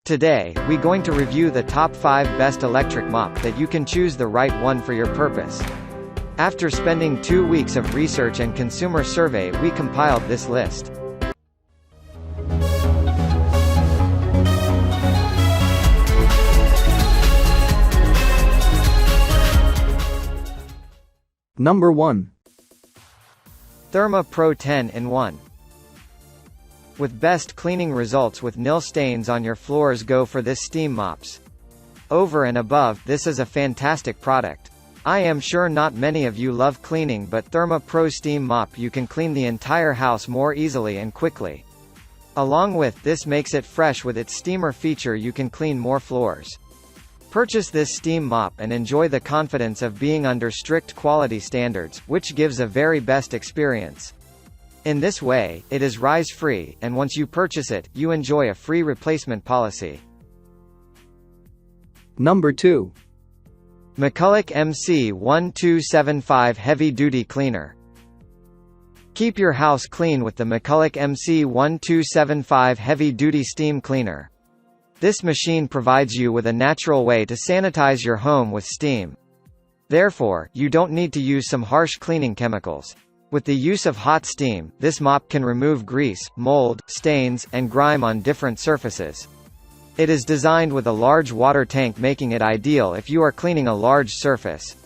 Today, we going to review the top 5 best electric mop that you can choose the right one for your purpose. After spending 2 weeks of research and consumer survey, we compiled this list. Number 1. Therma Pro 10-in-1. With best cleaning results with nil stains on your floors, go for this steam mops. Over and above, this is a fantastic product. I am sure not many of you love cleaning, but Therma Pro Steam Mop, you can clean the entire house more easily and quickly. Along with, this makes it fresh with its steamer feature, you can clean more floors. Purchase this steam mop and enjoy the confidence of being under strict quality standards, which gives a very best experience. In this way, it is rise-free, and once you purchase it, you enjoy a free replacement policy. Number 2. McCulloch MC1275 Heavy Duty Cleaner. Keep your house clean with the McCulloch MC1275 Heavy Duty Steam Cleaner. This machine provides you with a natural way to sanitize your home with steam. Therefore, you don't need to use some harsh cleaning chemicals. With the use of hot steam, this mop can remove grease, mold, stains, and grime on different surfaces. It is designed with a large water tank, making it ideal if you are cleaning a large surface.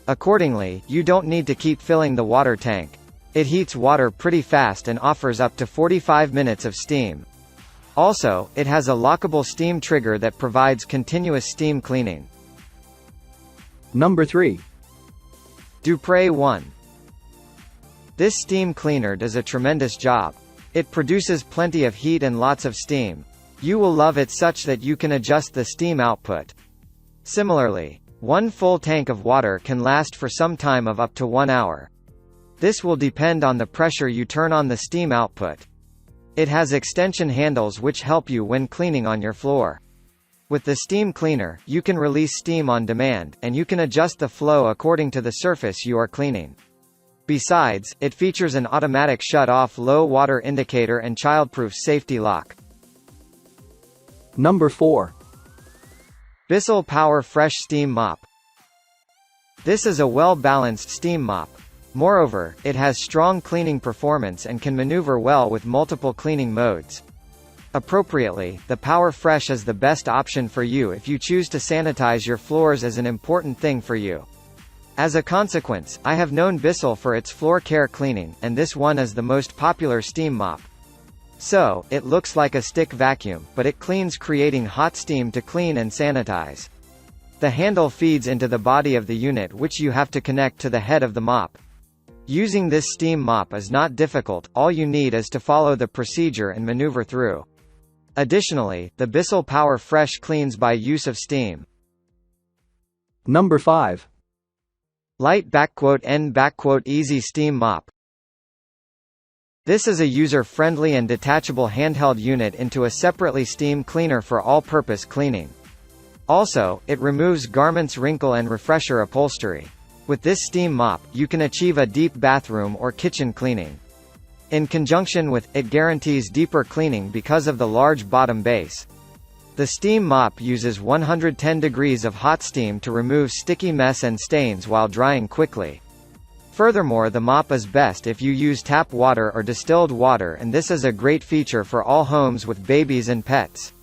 Accordingly, you don't need to keep filling the water tank. It heats water pretty fast and offers up to 45 minutes of steam. Also, it has a lockable steam trigger that provides continuous steam cleaning. Number 3. Dupre 1. This steam cleaner does a tremendous job. It produces plenty of heat and lots of steam. You will love it such that you can adjust the steam output. Similarly, one full tank of water can last for some time of up to 1 hour. This will depend on the pressure you turn on the steam output. It has extension handles which help you when cleaning on your floor. With the steam cleaner, you can release steam on demand, and you can adjust the flow according to the surface you are cleaning. Besides, it features an automatic shut-off low water indicator and childproof safety lock. Number 4. Bissell Power Fresh Steam Mop. This is a well-balanced steam mop. Moreover, it has strong cleaning performance and can maneuver well with multiple cleaning modes. Appropriately, the Power Fresh is the best option for you if you choose to sanitize your floors as an important thing for you. As a consequence, I have known Bissell for its floor care cleaning, and this one is the most popular steam mop. So, it looks like a stick vacuum, but it cleans, creating hot steam to clean and sanitize. The handle feeds into the body of the unit, which you have to connect to the head of the mop. Using this steam mop is not difficult, all you need is to follow the procedure and maneuver through. Additionally, the Bissell Power Fresh cleans by use of steam. Number 5. Light N Easy Steam Mop. This is a user-friendly and detachable handheld unit into a separately steam cleaner for all-purpose cleaning. Also, it removes garments, wrinkle and refresher upholstery. With this steam mop, you can achieve a deep bathroom or kitchen cleaning. In conjunction with, it guarantees deeper cleaning because of the large bottom base. The steam mop uses 110 degrees of hot steam to remove sticky mess and stains while drying quickly. Furthermore, the mop is best if you use tap water or distilled water, and this is a great feature for all homes with babies and pets.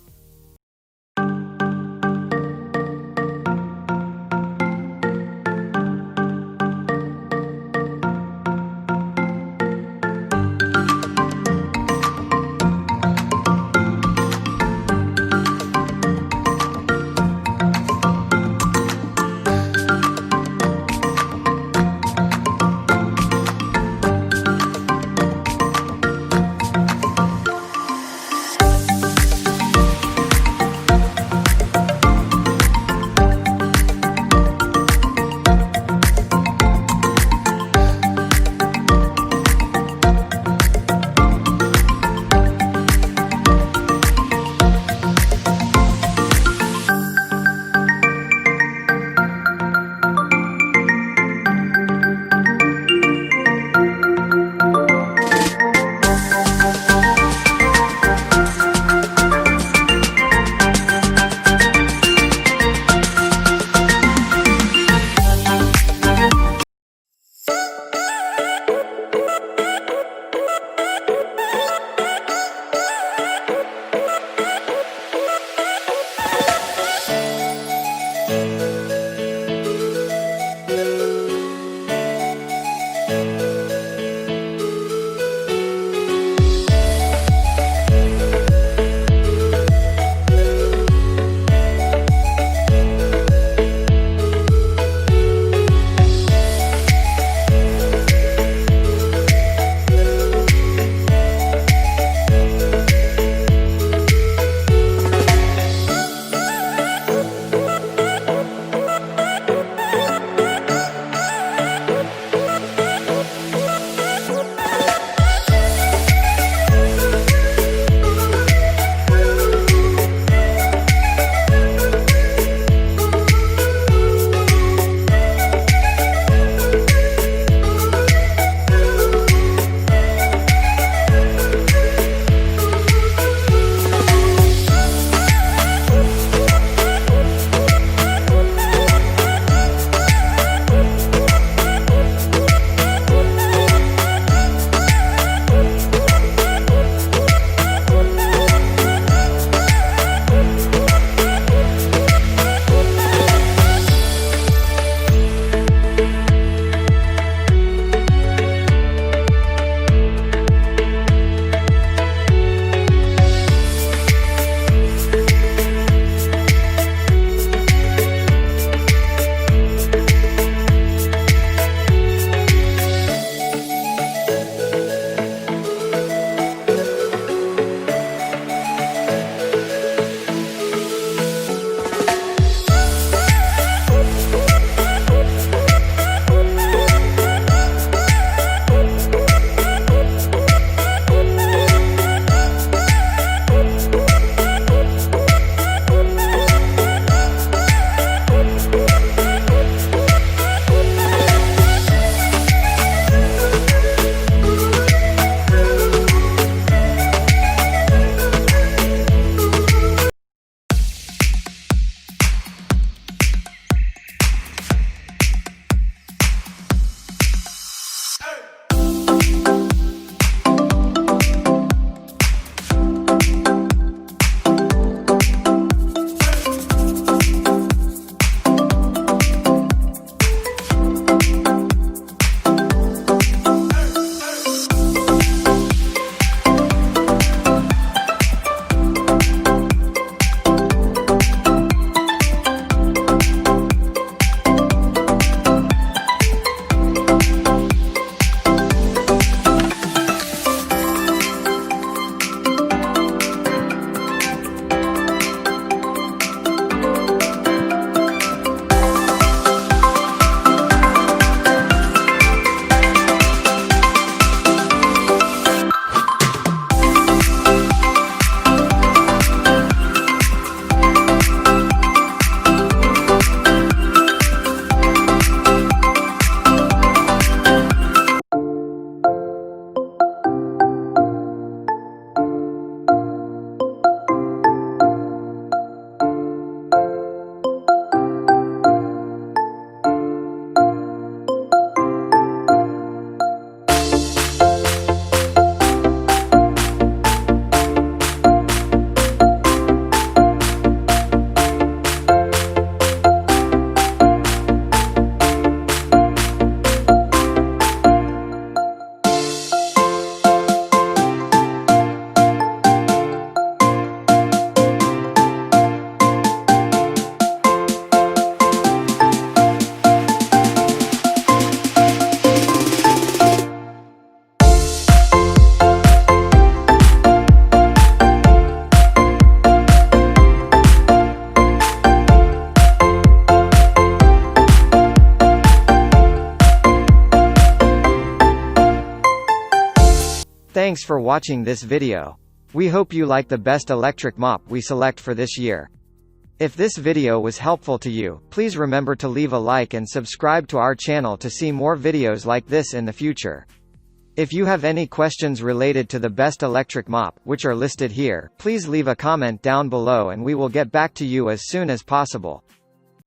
Thanks for watching this video. We hope you like the best electric mop we select for this year. If this video was helpful to you, please remember to leave a like and subscribe to our channel to see more videos like this in the future. If you have any questions related to the best electric mop, which are listed here, please leave a comment down below and we will get back to you as soon as possible.